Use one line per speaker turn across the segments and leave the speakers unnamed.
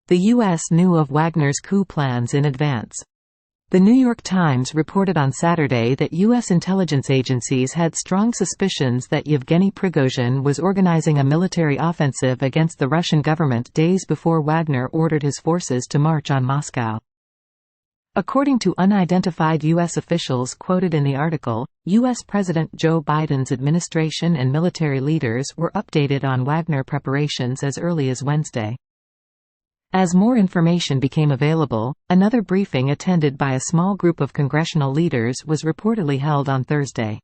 The U.S. knew of Wagner's coup plans in advance. The New York Times reported on Saturday that U.S. intelligence agencies had strong suspicions that Evgeny Prigozhin was organizing a military offensive against the Russian government days before Wagner ordered his forces to march on Moscow. According to unidentified U.S. officials quoted in the article, U.S. President Joe Biden's administration and military leaders were updated on Wagner preparations as early as Wednesday. As more information became available, another briefing attended by a small group of congressional leaders was reportedly held on Thursday.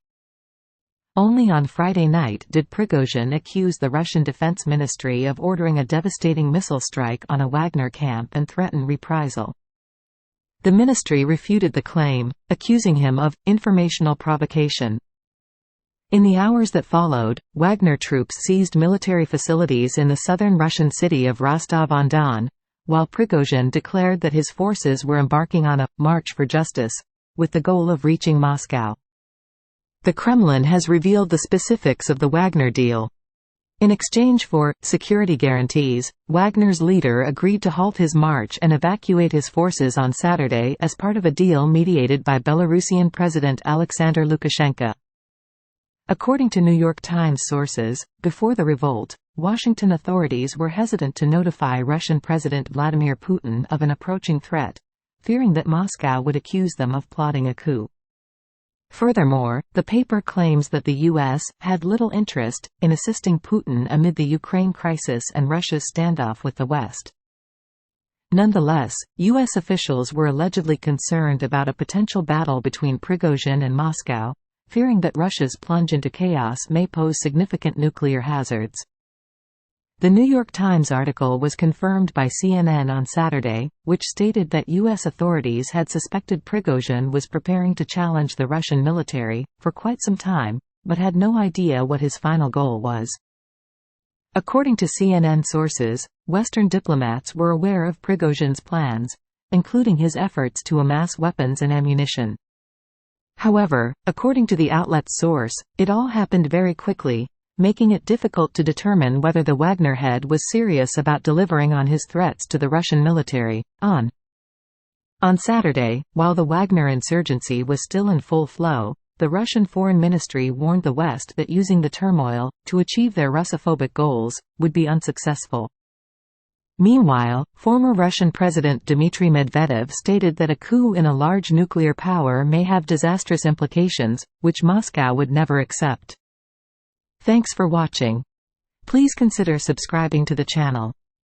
Only on Friday night did Prigozhin accuse the Russian Defense Ministry of ordering a devastating missile strike on a Wagner camp and threaten reprisal. The ministry refuted the claim, accusing him of informational provocation. In the hours that followed, Wagner troops seized military facilities in the southern Russian city of Rostov-on-Don, while Prigozhin declared that his forces were embarking on a «march for justice», with the goal of reaching Moscow. The Kremlin has revealed the specifics of the Wagner deal. In exchange for security guarantees, Wagner's leader agreed to halt his march and evacuate his forces on Saturday as part of a deal mediated by Belarusian President Alexander Lukashenko. According to New York Times sources, before the revolt, Washington authorities were hesitant to notify Russian President Vladimir Putin of an approaching threat, fearing that Moscow would accuse them of plotting a coup. Furthermore, the paper claims that the U.S. had little interest in assisting Putin amid the Ukraine crisis and Russia's standoff with the West. Nonetheless, U.S. officials were allegedly concerned about a potential battle between Prigozhin and Moscow, fearing that Russia's plunge into chaos may pose significant nuclear hazards. The New York Times article was confirmed by CNN on Saturday, which stated that U.S. authorities had suspected Prigozhin was preparing to challenge the Russian military for quite some time, but had no idea what his final goal was. According to CNN sources, Western diplomats were aware of Prigozhin's plans, including his efforts to amass weapons and ammunition. However, according to the outlet's source, it all happened very quickly, making it difficult to determine whether the Wagner head was serious about delivering on his threats to the Russian military. On Saturday, while the Wagner insurgency was still in full flow, the Russian Foreign Ministry warned the West that using the turmoil to achieve their Russophobic goals would be unsuccessful. Meanwhile, former Russian President Dmitry Medvedev stated that a coup in a large nuclear power may have disastrous implications, which Moscow would never accept. Thanks for watching. Please consider subscribing to the channel.